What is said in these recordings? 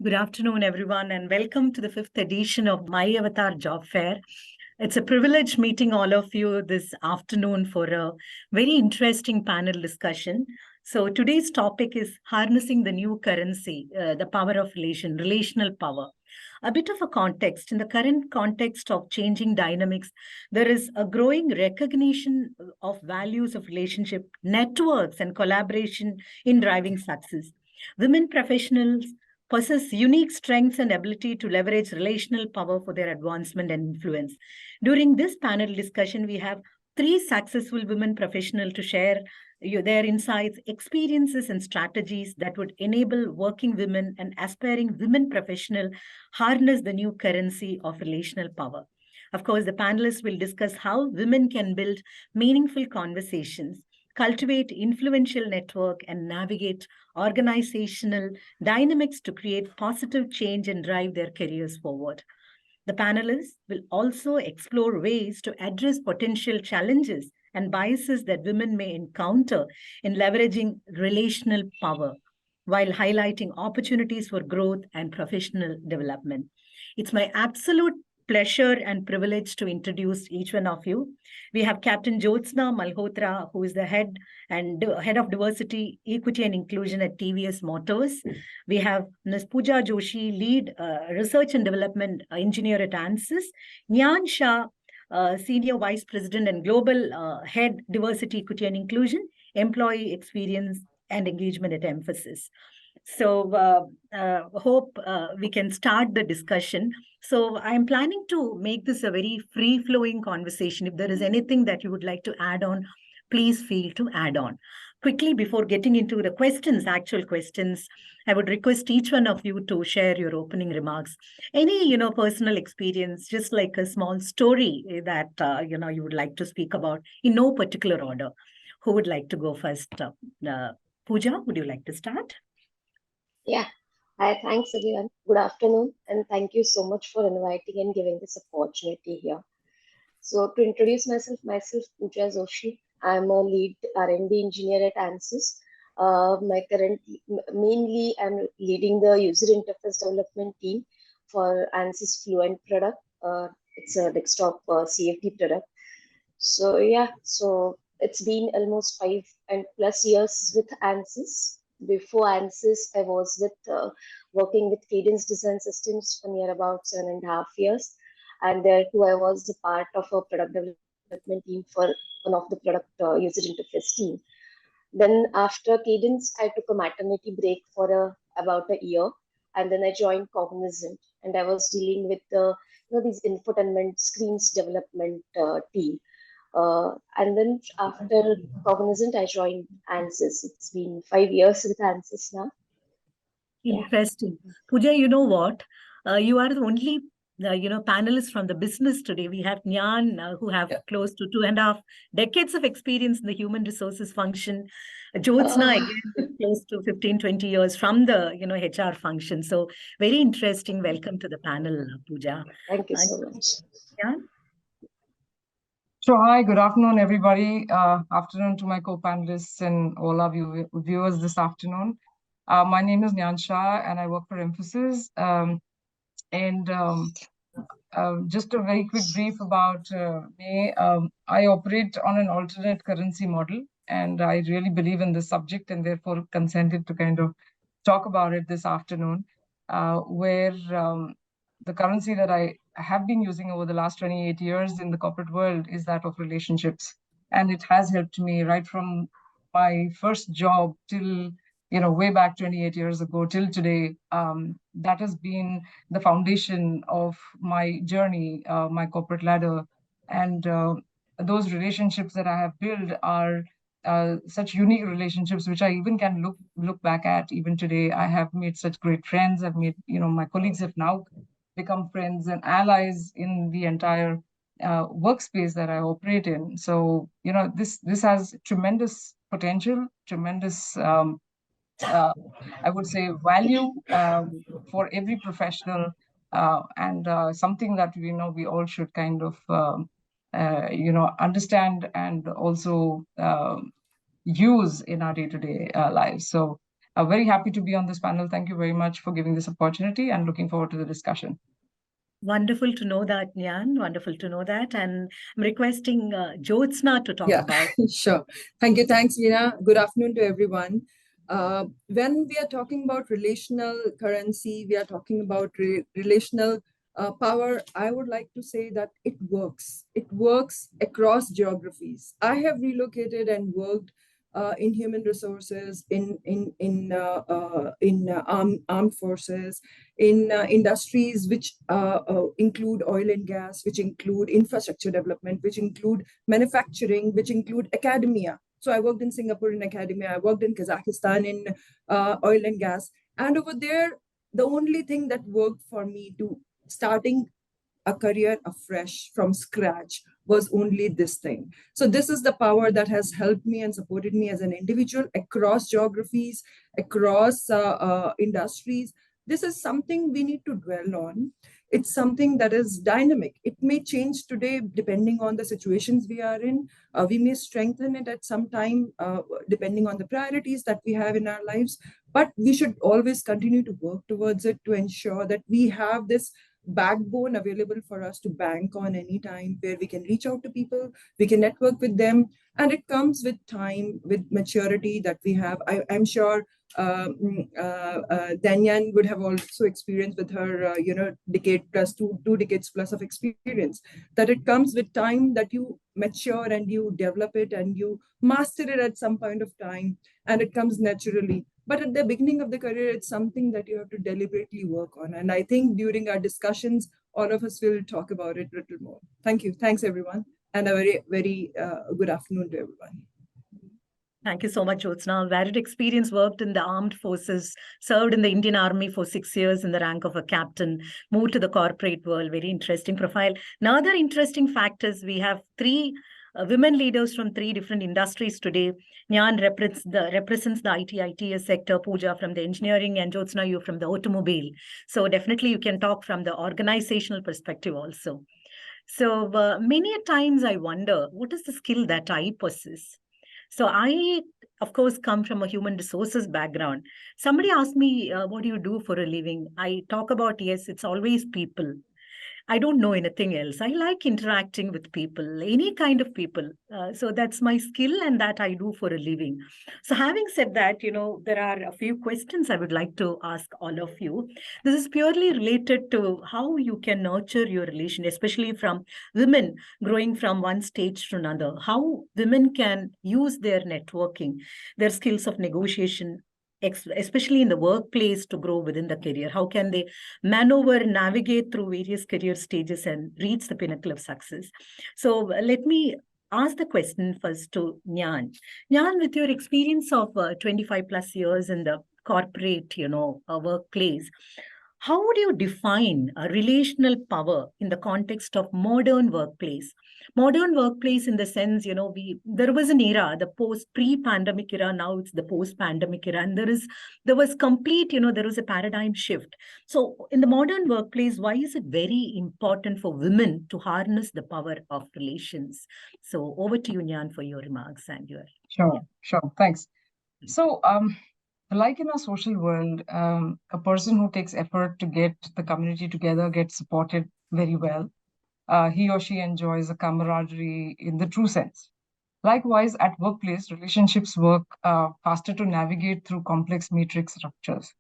Good afternoon, everyone, and welcome to the fifth edition of myAvtar Job Fair. It's a privilege meeting all of you this afternoon for a very interesting panel discussion. So today's topic is harnessing the new currency, the power of relational power. A bit of a context. In the current context of changing dynamics, there is a growing recognition of values of relationship, networks, and collaboration in driving success. Women professionals possess unique strengths and ability to leverage relational power for their advancement and influence. During this panel discussion, we have three successful women professionals to share their insights, experiences, and strategies that would enable working women and aspiring women professionals harness the new currency of relational power. Of course, the panelists will discuss how women can build meaningful conversations, cultivate influential network, and navigate organizational dynamics to create positive change and drive their careers forward. The panelists will also explore ways to address potential challenges and biases that women may encounter in leveraging relational power, while highlighting opportunities for growth and professional development. It's my absolute pleasure and privilege to introduce each one of you. We have Captain Jyotsna Malhotra, who is the head of diversity, equity, and inclusion at TVS Motors. We have Ms. Pooja Joshi, lead research and development engineer at Ansys. Dnyan Shah, senior vice president and global head diversity, equity, and inclusion, employee experience and engagement at Mphasis. So hope we can start the discussion. So I'm planning to make this a very free-flowing conversation. If there is anything that you would like to add on, please feel to add on. Quickly, before getting into the questions, actual questions, I would request each one of you to share your opening remarks. Any, personal experience, just like a small story that, you would like to speak about in no particular order. Who would like to go first? Pooja, would you like to start? Yeah. Hi, thanks everyone. Good afternoon, and thank you so much for inviting and giving this opportunity here. So to introduce myself Pooja Joshi. I'm a lead R&D engineer at Ansys. Mainly I'm leading the user interface development team for Ansys Fluent product. It's a desktop CFD product. So yeah, so it's been almost 5+ years with Ansys. Before Ansys, I was working with Cadence Design Systems for near about 7.5 years. And there too, I was a part of a product development team for one of the product user interface team. Then after Cadence, I took a maternity break for about a year. And then I joined Cognizant. And I was dealing with these infotainment screens development team. And then after Cognizant, I joined Ansys. It's been 5 years with Ansys now. Interesting. Yeah. Pooja, you know what? You are the only, panelist from the business today. We have Dnyan, who have close to 2.5 decades of experience in the human resources function. Jyotsna, again, close to 15, 20 years from the, HR function. So very interesting. Welcome to the panel, Pooja. Thank you so much. Yeah. So hi, good afternoon, everybody. Afternoon to my co-panelists and all of you viewers this afternoon. My name is Dnyan Shah, and I work for Mphasis. Just a very quick brief about me. I operate on an alternate currency model, and I really believe in this subject, and therefore consented to kind of talk about it this afternoon, where the currency that I have been using over the last 28 years in the corporate world is that of relationships. And it has helped me right from my first job till, way back 28 years ago till today. That has been the foundation of my journey, my corporate ladder. And those relationships that I have built are such unique relationships, which I even can look back at even today. I have made such great friends. I've made, my colleagues have now become friends and allies in the entire workspace that I operate in. So, this has tremendous potential, tremendous, I would say, value for every professional, and something that we all should kind of understand and also use in our day-to-day lives. So Very happy to be on this panel. Thank you very much for giving this opportunity and looking forward to the discussion. Wonderful to know that, Nyan. Wonderful to know that. And I'm requesting Jyotsna to talk about. Sure. Thank you. Thanks, Veena. Good afternoon to everyone. When we are talking about relational currency, we are talking about relational power. I would like to say that it works. It works across geographies. I have relocated and worked in human resources, in armed forces, in industries which include oil and gas, which include infrastructure development, which include manufacturing, which include academia. So I worked in Singapore in academia. I worked in Kazakhstan in oil and gas. And over there, the only thing that worked for me to starting a career afresh from scratch was only this thing. So this is the power that has helped me and supported me as an individual across geographies, across industries. This is something we need to dwell on. It's something that is dynamic. It may change today depending on the situations we are in. We may strengthen it at some time depending on the priorities that we have in our lives. But we should always continue to work towards it to ensure that we have this backbone available for us to bank on anytime, where we can reach out to people, we can network with them, and it comes with time, with maturity that we have. I'm sure Dnyan would have also experienced with her, decade plus two decades plus of experience, that it comes with time, that you mature and you develop it and you master it at some point of time, and it comes naturally. But at the beginning of the career, it's something that you have to deliberately work on. And I think during our discussions, all of us will talk about it a little more. Thank you. Thanks, everyone. And a very, very good afternoon to everyone. Thank you so much, Jyotsna. Varied experience, worked in the armed forces, served in the Indian Army for 6 years in the rank of a captain, moved to the corporate world. Very interesting profile. Another interesting fact is we have three women leaders from three different industries today. Nyan represents the ITS sector, Pooja from the engineering, and Jyotsna, you from the automobile. So definitely you can talk from the organizational perspective also. So many a times I wonder, what is the skill that I possess? So I, of course, come from a human resources background. Somebody asked me, what do you do for a living? I talk about, yes, it's always people. I don't know anything else. I like interacting with people, any kind of people. So that's my skill and that I do for a living. So having said that, there are a few questions I would like to ask all of you. This is purely related to how you can nurture your relation, especially from women growing from one stage to another, how women can use their networking, their skills of negotiation, especially in the workplace, to grow within the career. How can they maneuver, navigate through various career stages and reach the pinnacle of success? So let me ask the question first to Nyan. Nyan, with your experience of 25 plus years in the corporate, workplace, how would you define a relational power in the context of modern workplace? Modern workplace in the sense, there was an era, the pre-pandemic era, now it's the post-pandemic era, and there was complete, there was a paradigm shift. So in the modern workplace, why is it very important for women to harness the power of relations? So over to you, Nyan, for your remarks and your... Sure. Thanks. So, like in a social world, a person who takes effort to get the community together gets supported very well. He or she enjoys a camaraderie in the true sense. Likewise, at workplace, relationships work faster to navigate through complex matrix structures.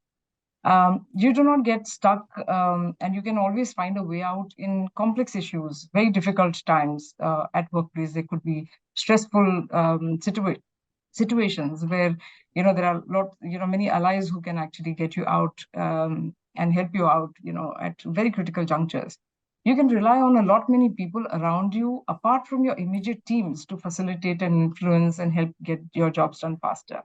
You do not get stuck, and you can always find a way out in complex issues, very difficult times at workplace. There could be stressful situations where there are many allies who can actually get you out and help you out at very critical junctures. You can rely on a lot many people around you apart from your immediate teams to facilitate and influence and help get your jobs done faster.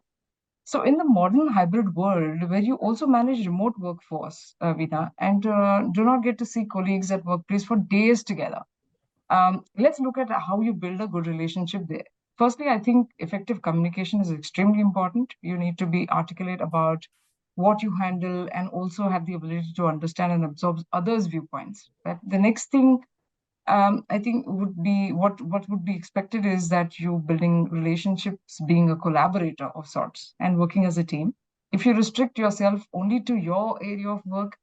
So in the modern hybrid world, where you also manage remote workforce, Veena, and do not get to see colleagues at workplace for days together, let's look at how you build a good relationship there. Firstly, I think effective communication is extremely important. You need to be articulate about what you handle and also have the ability to understand and absorb others' viewpoints. But the next thing I think would be what would be expected is that you building relationships, being a collaborator of sorts and working as a team. If you restrict yourself only to your area of work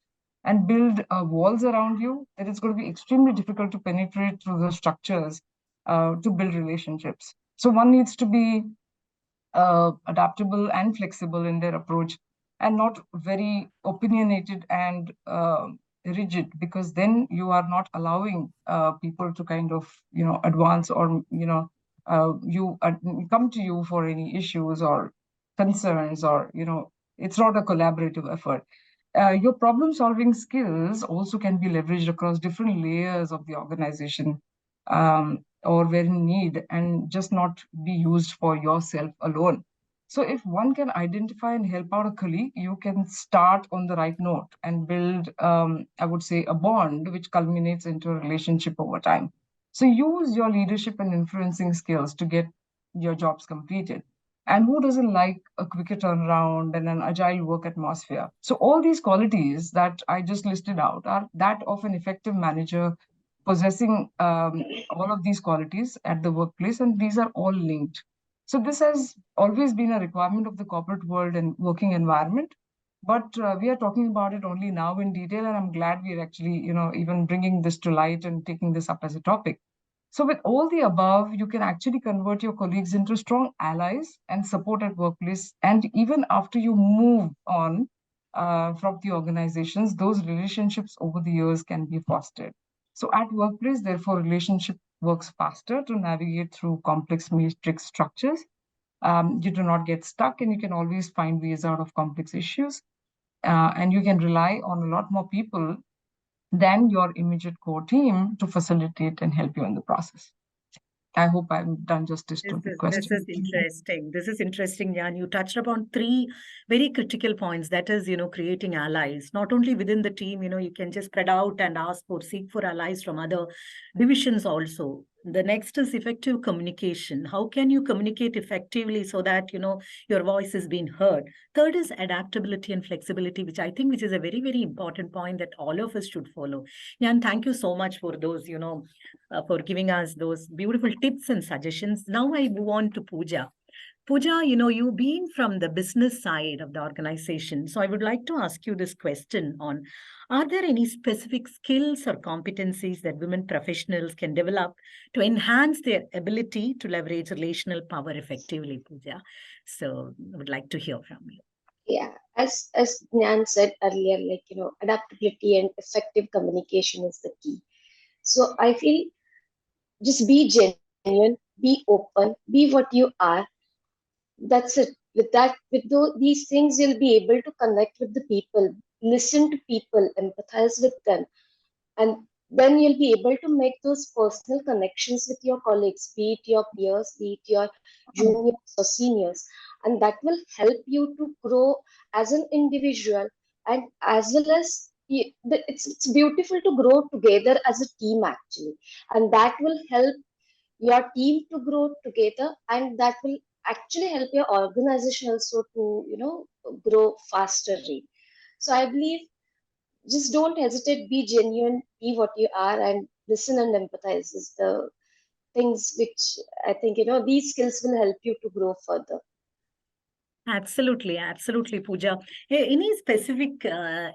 and build walls around you, then it's going to be extremely difficult to penetrate through the structures to build relationships. So one needs to be adaptable and flexible in their approach, and not very opinionated and rigid, because then you are not allowing people to kind of advance, or you come to you for any issues or concerns, or it's not a collaborative effort. Your problem solving skills also can be leveraged across different layers of the organization, or where in need, and just not be used for yourself alone. So if one can identify and help out a colleague, you can start on the right note and build, I would say, a bond which culminates into a relationship over time. So use your leadership and influencing skills to get your jobs completed. And who doesn't like a quicker turnaround and an agile work atmosphere? So all these qualities that I just listed out are that of an effective manager possessing all of these qualities at the workplace, and these are all linked. So this has always been a requirement of the corporate world and working environment, but we are talking about it only now in detail, and I'm glad we're actually, even bringing this to light and taking this up as a topic. So with all the above, you can actually convert your colleagues into strong allies and support at workplace. And even after you move on from the organizations, those relationships over the years can be fostered. So at workplace, therefore, relationship works faster to navigate through complex matrix structures. You do not get stuck, and you can always find ways out of complex issues. And you can rely on a lot more people than your immediate core team to facilitate and help you in the process. I hope I've done justice to the question. This is interesting. This is interesting, Jan. You touched upon three very critical points. That is, creating allies, not only within the team, you can just spread out and seek for allies from other divisions also. The next is effective communication. How can you communicate effectively so that, your voice is being heard? Third is adaptability and flexibility, which I think is a very, very important point that all of us should follow. Jan, thank you so much for those, for giving us those beautiful tips and suggestions. Now I move on to Pooja. Pooja, you being from the business side of the organization, so I would like to ask you this question on, are there any specific skills or competencies that women professionals can develop to enhance their ability to leverage relational power effectively, Pooja? So I would like to hear from you. Yeah, as Dnyan said earlier, adaptability and effective communication is the key. So I feel just be genuine, be open, be what you are. That's it. These things, you'll be able to connect with the people, listen to people, empathize with them, and then you'll be able to make those personal connections with your colleagues, be it your peers, be it your juniors or seniors, and that will help you to grow as an individual, and as well as it's beautiful to grow together as a team actually, and that will help your team to grow together, and that will actually help your organization also to grow faster rate. So I believe, just don't hesitate, be genuine, be what you are, and listen and empathize is the things which I think these skills will help you to grow further. Absolutely, absolutely, Pooja. Any specific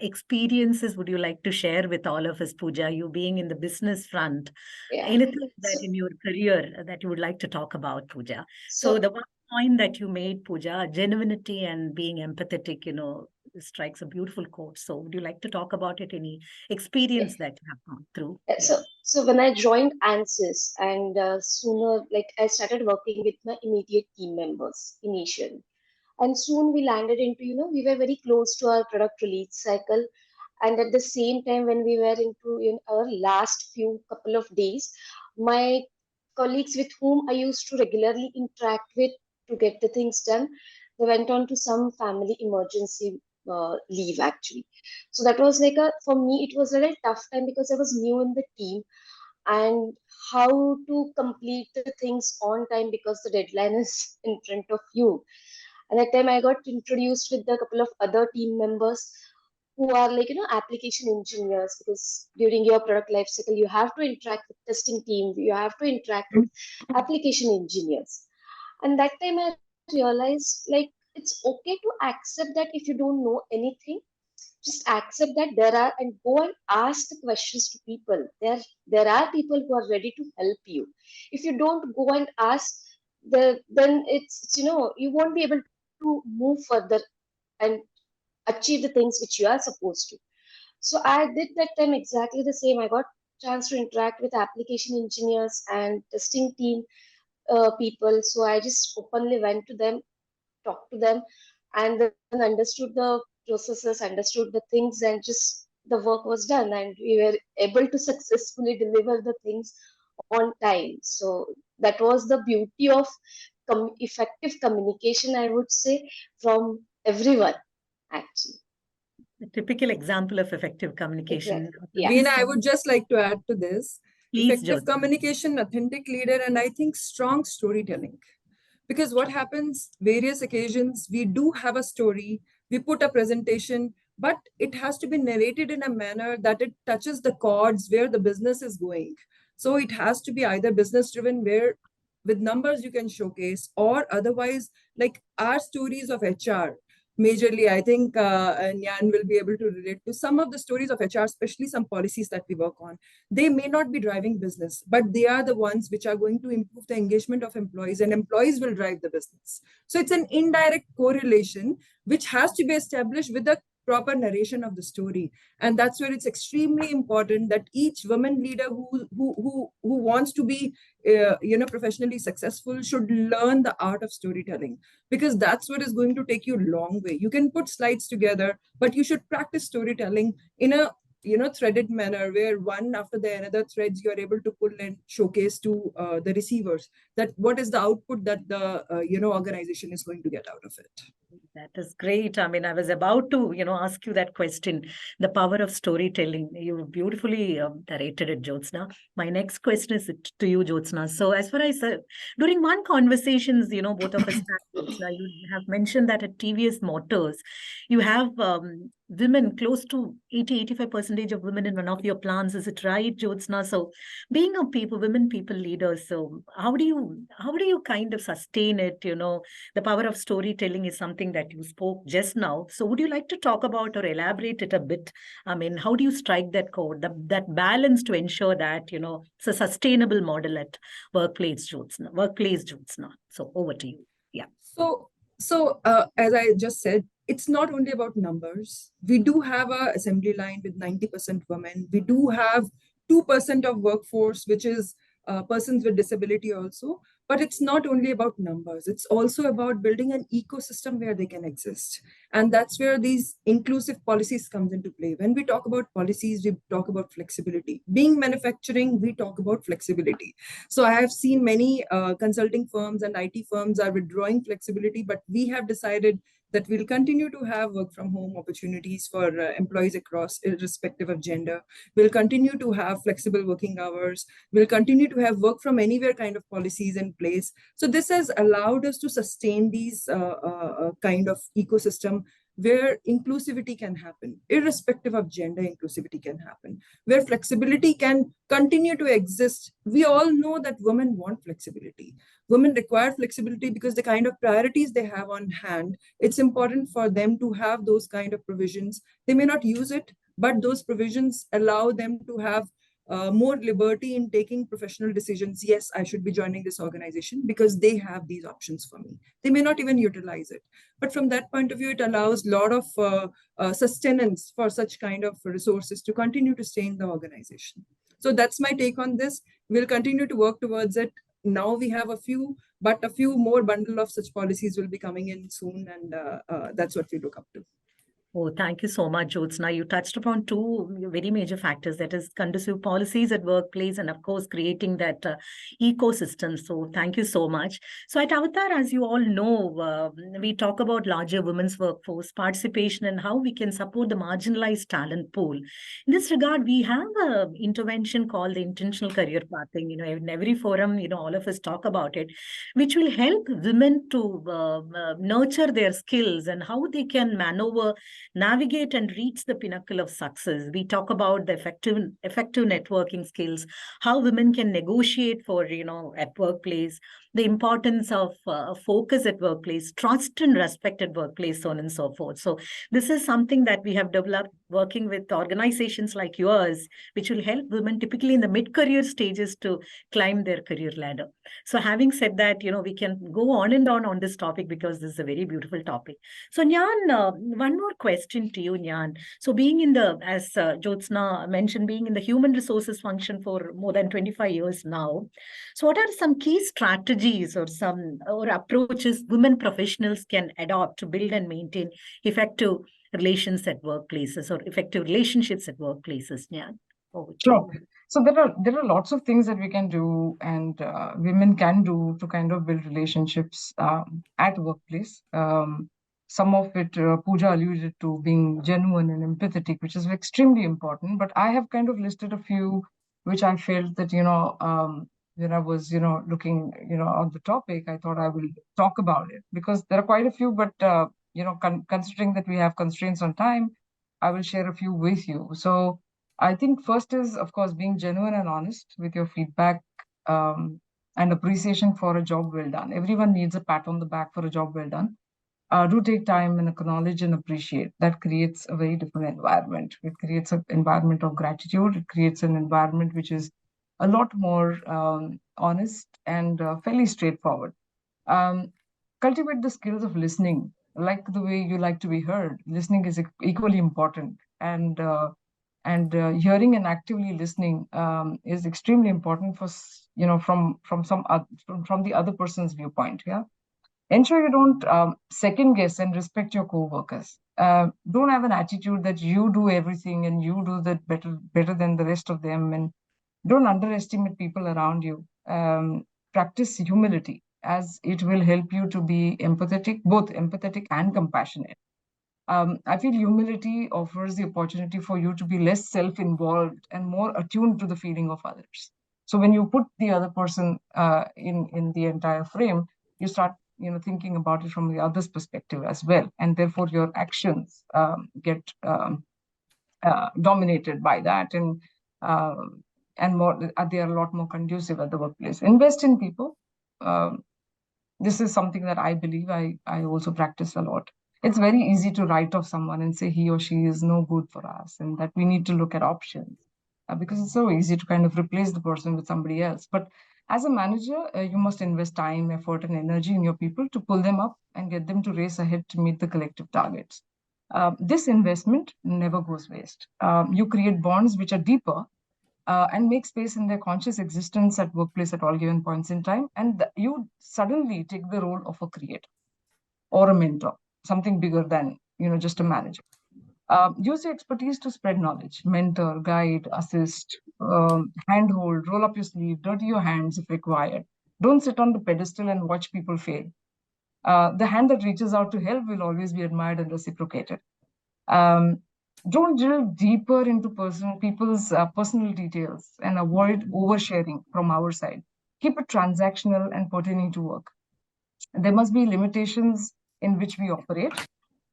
experiences would you like to share with all of us, Pooja? You being in the business front, anything that in your career that you would like to talk about, Pooja? So the one point that you made, Pooja, genuinity and being empathetic, strikes a beautiful quote. So would you like to talk about it? Any experience that you have gone through? So when I joined Ansys, and sooner, I started working with my immediate team members initially. And soon we landed into, we were very close to our product release cycle. And at the same time, when we were into our last few couple of days, my colleagues with whom I used to regularly interact with to get the things done, they went on to some family emergency leave actually. So that was for me, it was a very tough time because I was new in the team, and how to complete the things on time because the deadline is in front of you. And that time I got introduced with a couple of other team members who are application engineers, because during your product lifecycle, you have to interact with testing team, you have to interact with application engineers. And that time I realized it's okay to accept that if you don't know anything, just accept that there are, and go and ask the questions to people. There are people who are ready to help you. If you don't go and ask, then it's you won't be able to move further and achieve the things which you are supposed to. So I did that time exactly the same. I got chance to interact with application engineers and testing team people. So I just openly went to them, talked to them, and then understood the processes, understood the things, and just the work was done, and we were able to successfully deliver the things on time. So that was the beauty of effective communication, I would say, from everyone, actually. A typical example of effective communication. Exactly. Yeah. Veena, I would just like to add to this. Please, Effective Jyotsna. communication, authentic leader, and I think strong storytelling. Because what happens, various occasions, we do have a story, we put a presentation, but it has to be narrated in a manner that it touches the chords where the business is going. So it has to be either business driven, where with numbers you can showcase, or otherwise, like our stories of HR. Majorly, I think Dnyan will be able to relate to some of the stories of HR, especially some policies that we work on. They may not be driving business, but they are the ones which are going to improve the engagement of employees, and employees will drive the business. So it's an indirect correlation which has to be established with the proper narration of the story. And that's where it's extremely important that each woman leader who wants to be professionally successful should learn the art of storytelling, because that's what is going to take you a long way. You can put slides together, but you should practice storytelling in a threaded manner, where one after the another threads you are able to pull and showcase to the receivers that what is the output that the organization is going to get out of it. That is great. I mean, I was about to, ask you that question, the power of storytelling. You beautifully narrated it, Jyotsna. My next question is to you, Jyotsna. So as far as during one conversations, both of us had, Jyotsna, you have mentioned that at TVS Motors, you have women, close to 80-85% of women in one of your plants. Is it right, Jyotsna? So being a women people leader, so how do you kind of sustain it? The power of storytelling is something that you spoke just now. So would you like to talk about or elaborate it a bit? I mean, how do you strike that chord, that balance to ensure that, it's a sustainable model at workplace, Jyotsna? So over to you. Yeah. So as I just said, it's not only about numbers. We do have an assembly line with 90% women. We do have 2% of workforce, which is persons with disability also. But it's not only about numbers. It's also about building an ecosystem where they can exist. And that's where these inclusive policies comes into play. When we talk about policies, we talk about flexibility. Being manufacturing, we talk about flexibility. So I have seen many consulting firms and IT firms are withdrawing flexibility, but we have decided that we'll continue to have work from home opportunities for employees across, irrespective of gender. We'll continue to have flexible working hours. We'll continue to have work from anywhere kind of policies in place. So this has allowed us to sustain these kind of ecosystem where inclusivity can happen, irrespective of gender, inclusivity can happen, where flexibility can continue to exist. We all know that women want flexibility. Women require flexibility because the kind of priorities they have on hand, it's important for them to have those kind of provisions. They may not use it, but those provisions allow them to have more liberty in taking professional decisions. Yes, I should be joining this organization because they have these options for me. They may not even utilize it. But from that point of view, it allows a lot of sustenance for such kind of resources to continue to stay in the organization. So that's my take on this. We'll continue to work towards it. Now we have a few more bundle of such policies will be coming in soon. And that's what we look up to. Oh, thank you so much, Jyotsna. You touched upon two very major factors, that is conducive policies at workplace and, of course, creating that ecosystem. So thank you so much. So at Avtar, as you all know, we talk about larger women's workforce participation and how we can support the marginalized talent pool. In this regard, we have an intervention called the intentional career pathing. In every forum, all of us talk about it, which will help women to nurture their skills and how they can maneuver navigate and reach the pinnacle of success. We talk about the effective networking skills, how women can negotiate for, at workplace, the importance of focus at workplace, trust and respect at workplace, so on and so forth. So this is something that we have developed working with organizations like yours, which will help women typically in the mid-career stages to climb their career ladder. So having said that, we can go on and on this topic because this is a very beautiful topic. So Dnyan, one more question to you, Dnyan. So being in the, as Jyotsna mentioned, being in the human resources function for more than 25 years now, so what are some key strategies or approaches women professionals can adopt to build and maintain effective relations at workplaces or effective relationships at workplaces, Dnyan? Sure. So there are lots of things that we can do and women can do to kind of build relationships at workplace. Some of it Pooja alluded to, being genuine and empathetic, which is extremely important. But I have kind of listed a few which I felt that, when I was, looking, on the topic, I thought I will talk about it because there are quite a few, but, considering that we have constraints on time, I will share a few with you. So I think first is, of course, being genuine and honest with your feedback and appreciation for a job well done. Everyone needs a pat on the back for a job well done. Do take time and acknowledge and appreciate. That creates a very different environment. It creates an environment of gratitude. It creates an environment which is a lot more honest and fairly straightforward. Cultivate the skills of listening, like the way you like to be heard. Listening is equally important, and hearing and actively listening is extremely important for from the other person's viewpoint. Yeah. Ensure you don't second guess and respect your co-workers. Don't have an attitude that you do everything and you do that better than the rest of them, and don't underestimate people around you. Practice humility, as it will help you to be empathetic, both empathetic and compassionate. I feel humility offers the opportunity for you to be less self-involved and more attuned to the feeling of others. So when you put the other person in the entire frame, you start thinking about it from the other's perspective as well, and therefore your actions get dominated by that, and more they are a lot more conducive at the workplace. Invest in people. This is something that I believe I also practice a lot. It's very easy to write off someone and say he or she is no good for us and that we need to look at options because it's so easy to kind of replace the person with somebody else. But as a manager, you must invest time, effort, and energy in your people to pull them up and get them to race ahead to meet the collective targets. This investment never goes waste. You create bonds which are deeper and make space in their conscious existence at workplace at all given points in time. And you suddenly take the role of a creator or a mentor, something bigger than just a manager. Use your expertise to spread knowledge, mentor, guide, assist, handhold, roll up your sleeve, dirty your hands if required. Don't sit on the pedestal and watch people fail. The hand that reaches out to help will always be admired and reciprocated. Don't drill deeper into people's personal details and avoid oversharing from our side. Keep it transactional and pertaining to work. There must be limitations in which we operate.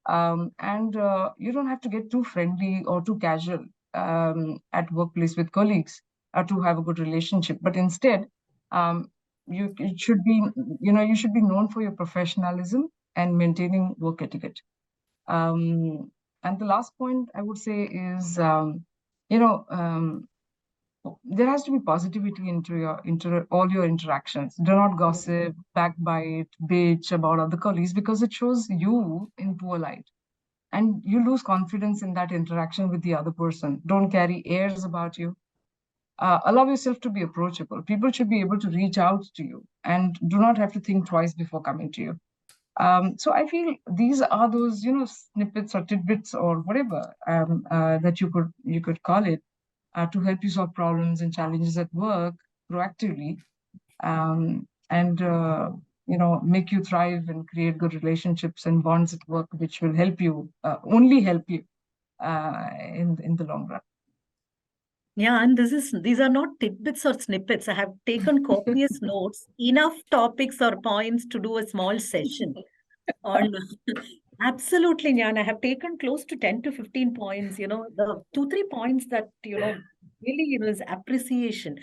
And you don't have to get too friendly or too casual at workplace with colleagues to have a good relationship. But instead, you should be known for your professionalism and maintaining work etiquette. And the last point I would say is, there has to be positivity into all your interactions. Do not gossip, backbite, bitch about other colleagues because it shows you in poor light. And you lose confidence in that interaction with the other person. Don't carry airs about you. Allow yourself to be approachable. People should be able to reach out to you and do not have to think twice before coming to you. So I feel these are those, snippets or tidbits or whatever that you could call it to help you solve problems and challenges at work proactively, and make you thrive and create good relationships and bonds at work, which will help you, only help you in the long run. Yeah, and these are not tidbits or snippets. I have taken copious notes, enough topics or points to do a small session on Absolutely, Nyan. I have taken close to 10 to 15 points. The 2, 3 points that, really, is appreciation.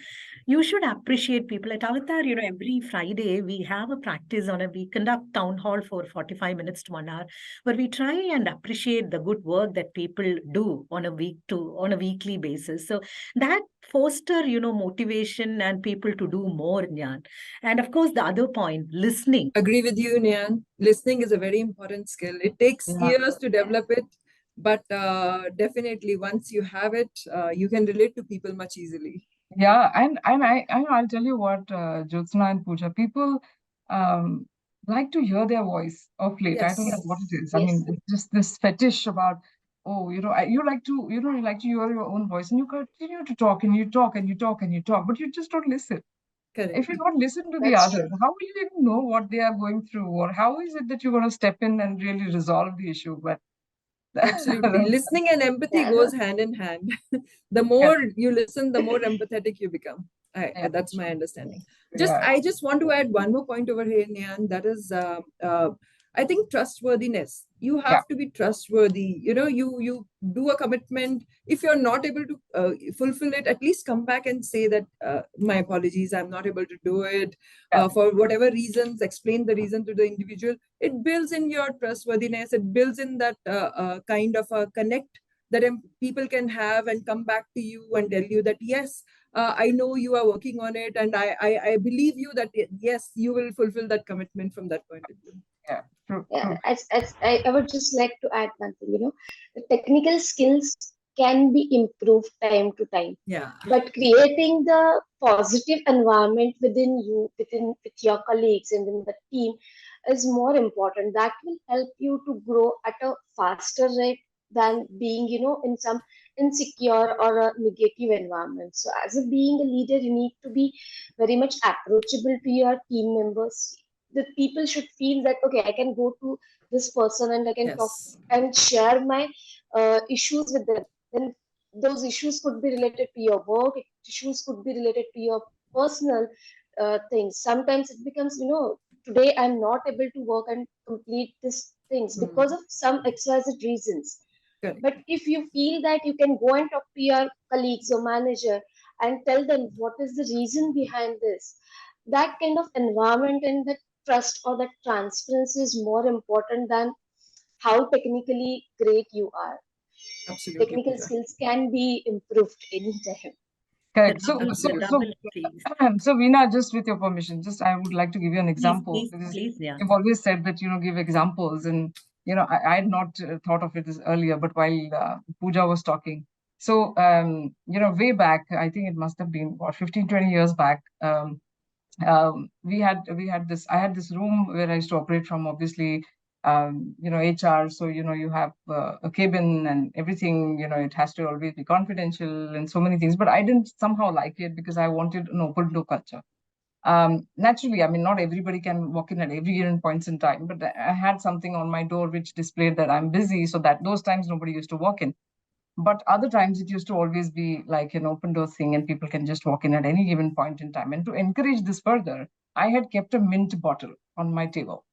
You should appreciate people at Avtar. Every Friday we have a practice we conduct town hall for 45 minutes to 1 hour, where we try and appreciate the good work that people do on a weekly basis. So that foster, motivation and people to do more, Nyan. And of course, the other point, listening. Agree with you, Nyan. Listening is a very important skill. It takes Yeah. years to develop it, but definitely once you have it, you can relate to people much easily. Yeah, and I'll tell you what, Jyotsna and Pooja, people um, like to hear their voice of late. I don't know what it is. I Yes. mean, it's just this fetish about, oh, you like to, you like to hear your own voice, and you continue to talk and you talk and you talk and you talk, but you just don't listen. Correct. If you don't listen to the That's other, true. how will you even know what they are going through, or how is it that you're going to step in and really resolve the issue? But Absolutely. Listening and empathy Yeah, goes hand in hand. The yeah, more you listen, the more empathetic you become. yeah, That's my understanding. yeah, I just want to add one more point over here, Nyan. That is, I think trustworthiness. You yeah, have to be trustworthy. You do a commitment. If you're not able to fulfill it, at least come back and say that my apologies, I'm not able to do it yeah, for whatever reasons. Explain the reason to the individual. It builds in your trustworthiness. It builds in that kind of a connect that people can have and come back to you and tell you that yes, I know you are working on it, and I believe you that yes, you will fulfill that commitment from that point of view. yeah, true, yeah. true. I would just like to add one thing. The technical skills can be improved time to time, Yeah, but creating the positive environment within you, with your colleagues and in the team, is more important. That will help you to grow at a faster rate than being, in some insecure or a negative environment. So as a being a leader, you need to be very much approachable to your team members. The people should feel that okay, I can go to this person and I can talk yes, and share my issues with them. Then those issues could be related to your work, issues could be related to your personal things. Sometimes it becomes, today I'm not able to work and complete these things because of some XYZ reasons. correct. But if you feel that you can go and talk to your colleagues or manager and tell them what is the reason behind this, that kind of environment and that trust or that transparency is more important than how technically great you are. Absolutely, Technical Pooja. skills can be improved anytime. Correct. So, Absolutely. Please. so Veena, just with your permission, just I would like to give you an Please, example please, because please, yeah. you've always said that give examples, and I had not thought of it this earlier, but while Pooja was talking, so way back, I think it must have been what 15, 20 years back. We had this. I had this room where I used to operate from. Obviously, HR. So you have a cabin and everything. It has to always be confidential and so many things. But I didn't somehow like it because I wanted an open door culture. Naturally, I mean, not everybody can walk in at every given points in time. But I had something on my door which displayed that I'm busy, so that those times nobody used to walk in. But other times it used to always be like an open door thing and people can just walk in at any given point in time. And to encourage this further, I had kept a mint bottle on my table.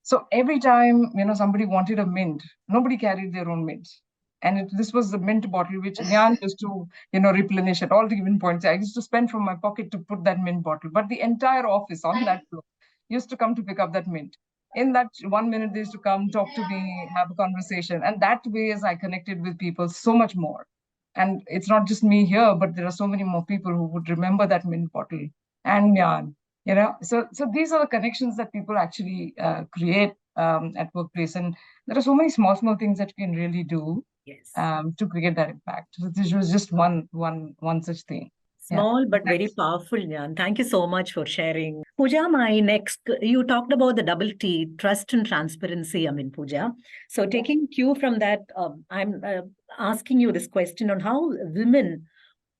So every time, somebody wanted a mint, nobody carried their own mints. And this was the mint bottle, which Dnyan used to, replenish at all given points. I used to spend from my pocket to put that mint bottle. But the entire office on that floor used to come to pick up that mint. In that 1 minute, they used to come, talk to me, have a conversation. And that way, as I connected with people so much more. And it's not just me here, but there are so many more people who would remember that mint bottle and Dnyan. So these are the connections that people actually create at workplace, and there are so many small things that you can really do Yes. to create that impact. So this was just one such thing. Small but very Thanks. powerful, Jan. Thank you so much for sharing. Pooja, you talked about the double T, trust and transparency, Pooja. So taking cue from that, I'm asking you this question on how women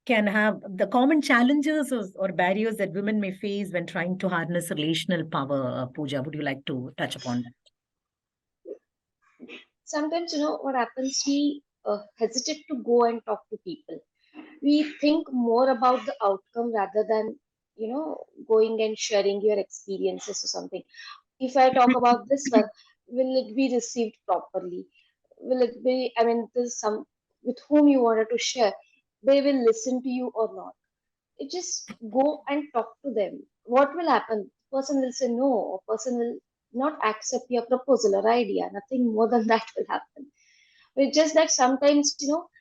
can have the common challenges or barriers that women may face when trying to harness relational power. Pooja, would you like to touch upon that? Sometimes, what happens, we hesitate to go and talk to people. We think more about the outcome rather than, going and sharing your experiences or something. If I talk about this one, will it be received properly? Will it be, I mean, there's some with whom you wanted to share, they will listen to you or not. It just go and talk to them. What will happen? Person will say no, or person will not accept your proposal or idea. Nothing more than that will happen. It's just that sometimes,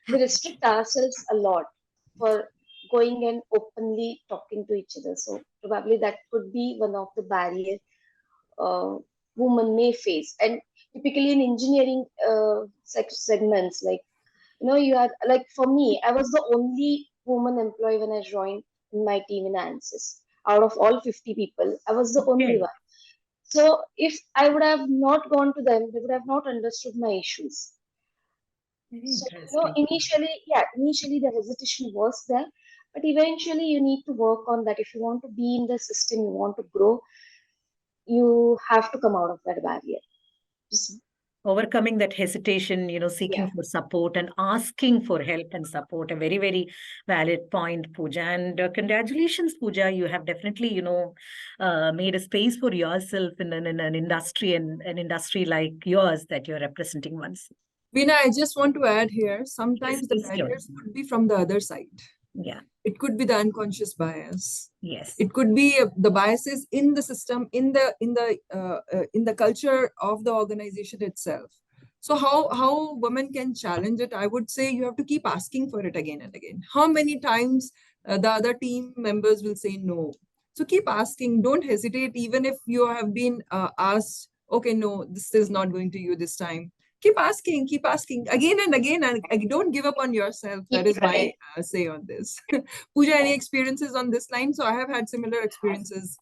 we restrict ourselves a lot for going and openly talking to each other. So probably that could be one of the barriers uh, women may face. And typically in engineering segments, like, you are like, for me, I was the only woman employee when I joined in my team in Ansys. Out of all 50 people, I was the only Okay. one. So if I would have not gone to them, they would have not understood my issues. Very So, interesting. initially the hesitation was there, but eventually you need to work on that. If you want to be in the system, you want to grow, you have to come out of that barrier. Just, Overcoming that hesitation, seeking yeah. for support and asking for help and support, a very, very valid point, Pooja. And congratulations, Pooja. You have definitely, made a space for yourself in an industry, and an industry like yours that you're representing once. Veena, I just want to add here, Yes, sometimes the please, barriers Jyotsna. could be from the other side. Yeah. It could be the unconscious bias. Yes. It could be the biases in the system, in the culture of the organization itself. So how women can challenge it? I would say you have to keep asking for it again and again. How many times the other team members will say no? So keep asking. Don't hesitate, even if you have been asked, okay, no, this is not going to you this time. Keep asking again and again, and don't give up on yourself. That Keep is my trying. say on this. Pooja, any experiences on this line? So I have had similar experiences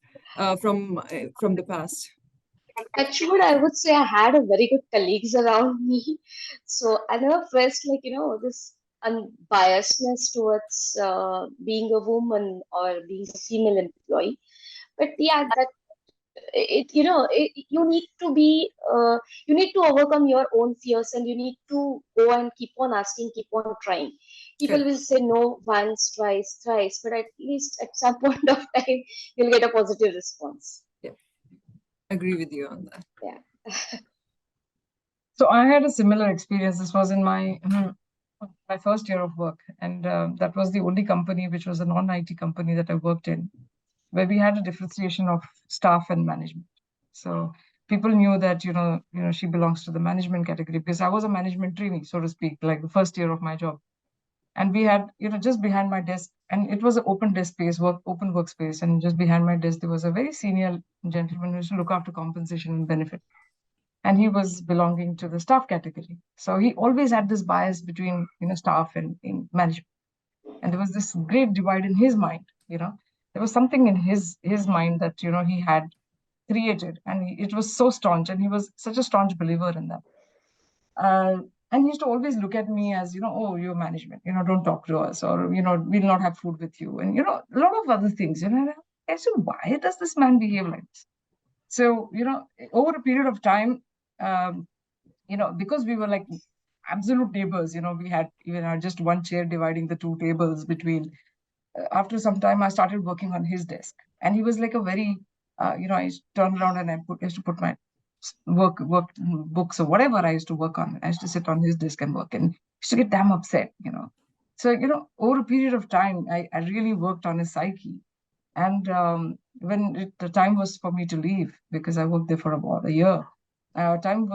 from the past. Actually, I would say I had a very good colleagues around me. So I never felt like, this unbiasedness towards being a woman or being a female employee. But yeah, that you need to be, you need to overcome your own fears, and you need to go and keep on asking, keep on trying. People Correct. will say no once, twice, thrice, but at least at some point of time, you'll get a positive response. Yeah, agree with you on that. Yeah. So I had a similar experience. This was in my first year of work, and that was the only company which was a non-IT company that I worked in, where we had a differentiation of staff and management. So people knew that she belongs to the management category, because I was a management trainee, so to speak, like the first year of my job. And we had, just behind my desk, and it was an open desk space, open workspace, and just behind my desk there was a very senior gentleman who used to look after compensation and benefit, and he was belonging to the staff category. So he always had this bias between staff and in management, and there was this great divide in his mind. There was something in his mind that he had created, and it was so staunch, and he was such a staunch believer in that. And he used to always look at me as, oh, you're management, don't talk to us, or, we'll not have food with you. And, a lot of other things, I said, why does this man behave like this? So, over a period of time, because we were like absolute neighbors, we had even just one chair dividing the two tables between. After some time, I started working on his desk, and he was like a very, I used to turn around and I used to put my work books or whatever I used to work on. I used to sit on his desk and work, and used to get damn upset, So, over a period of time, I really worked on his psyche. And when the time was for me to leave, because I worked there for about a year, time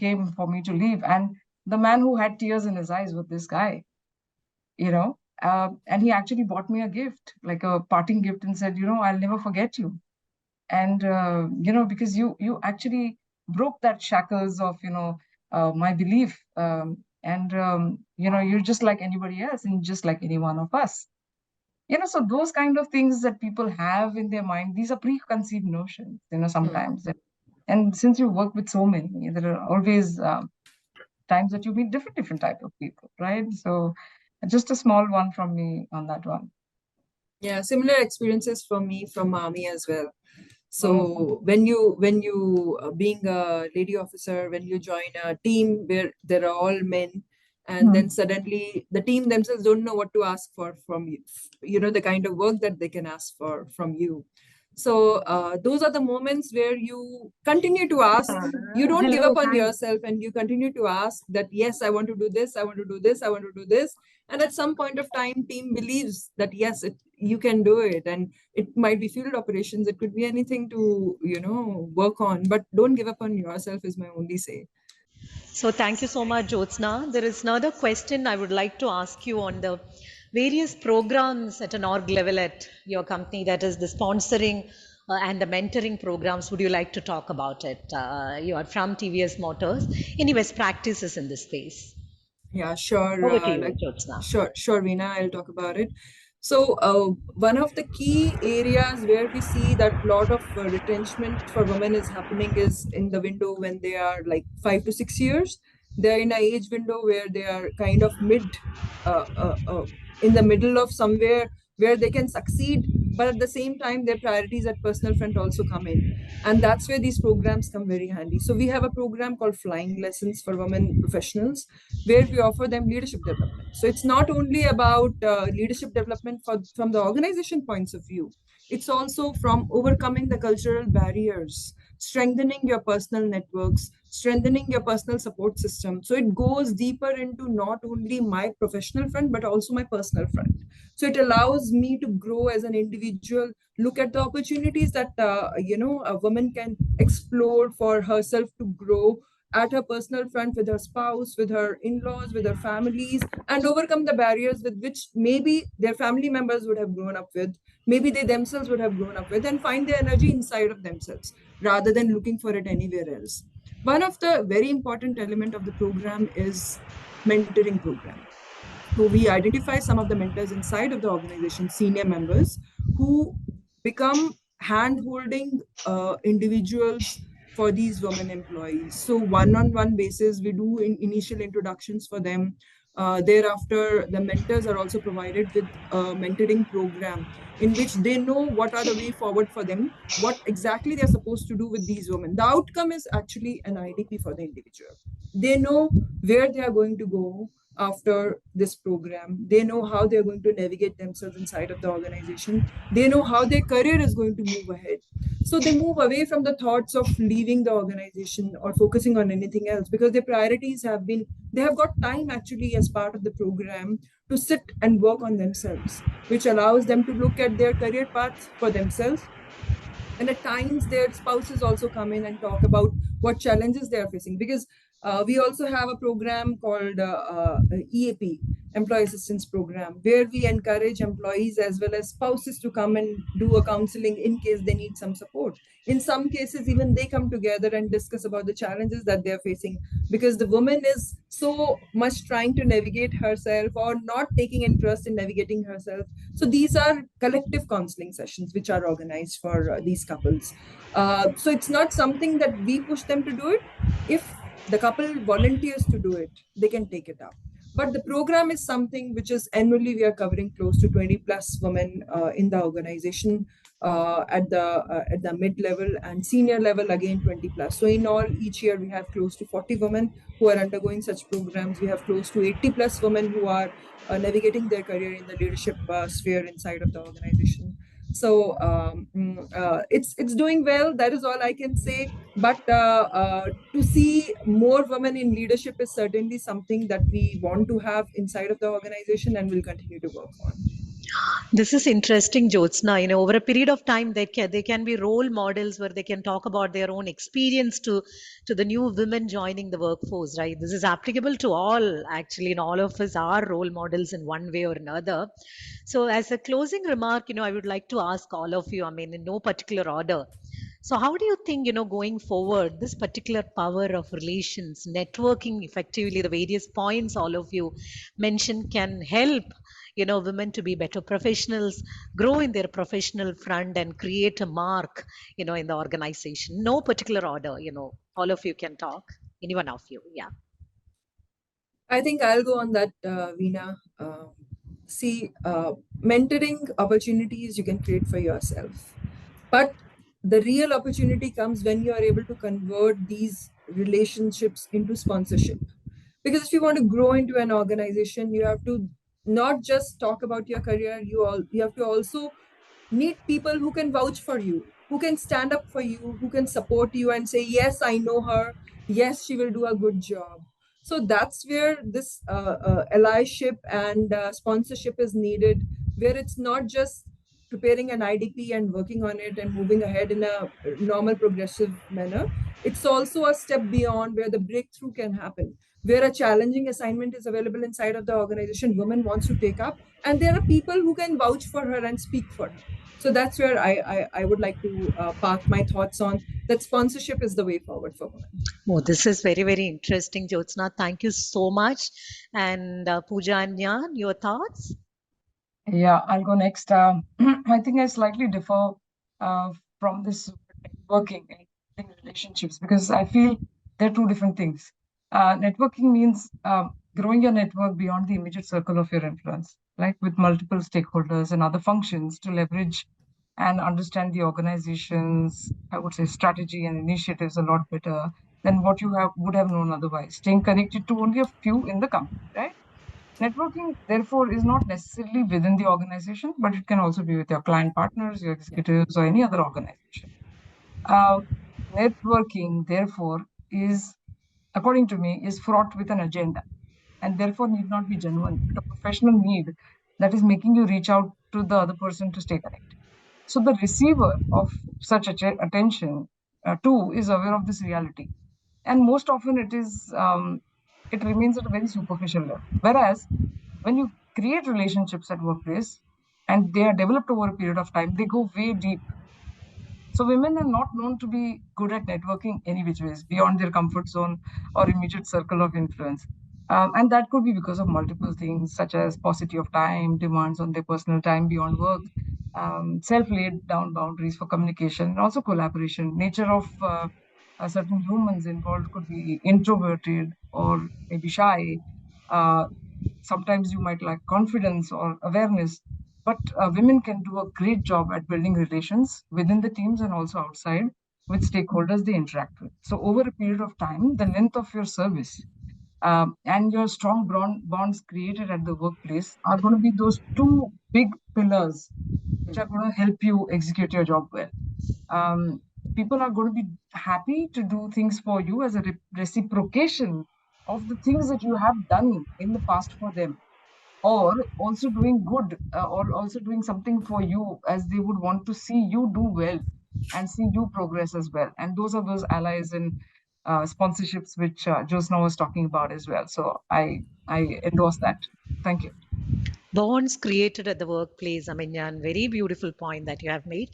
came for me to leave, and the man who had tears in his eyes was this guy, and he actually bought me a gift, like a parting gift, and said, I'll never forget you. And because you actually broke that shackles of my belief, and you're just like anybody else, and just like any one of us. So those kind of things that people have in their mind, these are preconceived notions, sometimes. And since you work with so many, there are always times that you meet different type of people, right? So just a small one from me on that one. Yeah, similar experiences from me from Army as well. So when you being a lady officer, when you join a team where there are all men, and then suddenly the team themselves don't know what to ask for from you, the kind of work that they can ask for from you. So those are the moments where you continue to ask, you don't give Hello, up on hi. yourself, and you continue to ask that, yes, I want to do this, I want to do this, I want to do this. And at some point of time, team believes that, yes, you can do it. And it might be field operations, it could be anything to, work on, but don't give up on yourself is my only say. So thank you so much, Jyotsna. There is another question I would like to ask you on the various programs at an org level at your company, that is the sponsoring and the mentoring programs. Would you like to talk about it? You are from TVS Motors. Any best practices in this space? Yeah, sure. Over to you, Jyotsna. Sure, Veena, I'll talk about it. So one of the key areas where we see that a lot of retrenchment for women is happening is in the window when they are like 5 to 6 years. They're in an age window where they are kind of in the middle of somewhere where they can succeed, but at the same time, their priorities at personal front also come in. And that's where these programs come very handy. So we have a program called Flying Lessons for Women Professionals, where we offer them leadership development. So it's not only about leadership development from the organization points of view, it's also from overcoming the cultural barriers, strengthening your personal networks, strengthening your personal support system. So it goes deeper into not only my professional front, but also my personal front. So it allows me to grow as an individual, look at the opportunities that, a woman can explore for herself to grow at her personal front with her spouse, with her in-laws, with her families, and overcome the barriers with which maybe their family members would have grown up with, maybe they themselves would have grown up with, and find their energy inside of themselves rather than looking for it anywhere else. One of the very important element of the program is mentoring program. So we identify some of the mentors inside of the organization, senior members, who become hand-holding individuals for these women employees. So one-on-one basis, we do initial introductions for them. Thereafter, the mentors are also provided with a mentoring program in which they know what are the way forward for them, what exactly they're supposed to do with these women. The outcome is actually an IDP for the individual. They know where they are going to go after this program. They know how they're going to navigate themselves inside of the organization. They know how their career is going to move ahead. So they move away from the thoughts of leaving the organization or focusing on anything else, because their priorities they have got time actually as part of the program to sit and work on themselves, which allows them to look at their career paths for themselves. And at times their spouses also come in and talk about what challenges they are facing, because we also have a program called EAP, Employee Assistance Program, where we encourage employees as well as spouses to come and do a counseling in case they need some support. In some cases, even they come together and discuss about the challenges that they're facing, because the woman is so much trying to navigate herself or not taking interest in navigating herself. So these are collective counseling sessions which are organized for these couples. So it's not something that we push them to do it. If the couple volunteers to do it, they can take it up. But the program is something which is annually we are covering close to 20 plus women in the organization, at the mid level and senior level again 20 plus. So in all, each year we have close to 40 women who are undergoing such programs. We have close to 80 plus women who are navigating their career in the leadership sphere inside of the organization. So it's doing well. That is all I can say. But to see more women in leadership is certainly something that we want to have inside of the organization and will continue to work on. This is interesting, Jyotsna. Over a period of time, they can be role models where they can talk about their own experience to the new women joining the workforce, right? This is applicable to all, actually, and all of us are role models in one way or another. So, as a closing remark, I would like to ask all of you, in no particular order. So, how do you think, going forward, this particular power of relations, networking effectively, the various points all of you mentioned can help, women to be better professionals, grow in their professional front, and create a mark, in the organization? No particular order, all of you can talk. Any one of you, yeah. I think I'll go on that, Veena. See, mentoring opportunities you can create for yourself. But the real opportunity comes when you are able to convert these relationships into sponsorship. Because if you want to grow into an organization, you have to not just talk about your career, you have to also need people who can vouch for you, who can stand up for you, who can support you and say, yes, I know her, yes, she will do a good job. So that's where this allyship and sponsorship is needed, where it's not just preparing an IDP and working on it and moving ahead in a normal progressive manner. It's also a step beyond where the breakthrough can happen, where a challenging assignment is available inside of the organization woman wants to take up, and there are people who can vouch for her and speak for her. So that's where I would like to park my thoughts on that sponsorship is the way forward for women. Oh, this is very, very interesting, Jyotsna. Thank you so much. And Pooja and Nyan, your thoughts? Yeah, I'll go next. I think I slightly differ uh, from this networking and building relationships, because I feel they're two different things. Networking means growing your network beyond the immediate circle of your influence, like with multiple stakeholders and other functions to leverage and understand the organization's, I would say, strategy and initiatives a lot better than what you would have known otherwise. Staying connected to only a few in the company, right? Networking, therefore, is not necessarily within the organization, but it can also be with your client partners, your executives, or any other organization. Uh, Networking, therefore, is, according to me, is fraught with an agenda, and therefore need not be genuine, but a professional need that is making you reach out to the other person to stay connected. So the receiver of such attention, too, is aware of this reality, and most often it remains at a very superficial level. Whereas when you create relationships at workplace and they are developed over a period of time, they go way deep. So women are not known to be good at networking any which ways beyond their comfort zone or immediate circle of influence. And that could be because of multiple things, such as paucity of time, demands on their personal time beyond work, self-laid down boundaries for communication, and also collaboration. Nature of certain humans involved could be introverted or maybe shy. Uh, Sometimes you might lack confidence or awareness, but women can do a great job at building relations within the teams and also outside with stakeholders they interact with. So over a period of time, the length of your service and your strong bonds created at the workplace are going to be those two big pillars which are going to help you execute your job well. Um, People are going to be happy to do things for you as a reciprocation of the things that you have done in the past for them, or also doing good, or also doing something for you, as they would want to see you do well and see you progress as well. And those are those allies and sponsorships which Jyotsna was talking about as well. So I endorse that. Thank you. Bonds created at the workplace. I mean, yeah, very beautiful point that you have made.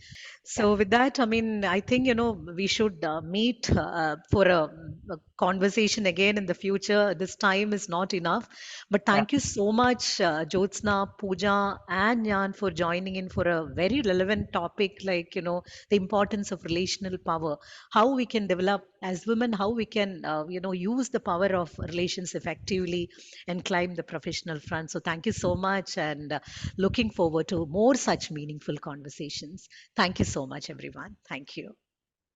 So, with that, I mean, I think, we should meet for a conversation again in the future. This time is not enough. But Yeah. thank you so much, Jyotsna, Pooja, and Nyan for joining in for a very relevant topic like, the importance of relational power, how we can develop as women, how we can, use the power of relations effectively and climb the professional front. So thank you so much, and looking forward to more such meaningful conversations. Thank you so much, everyone. Thank you.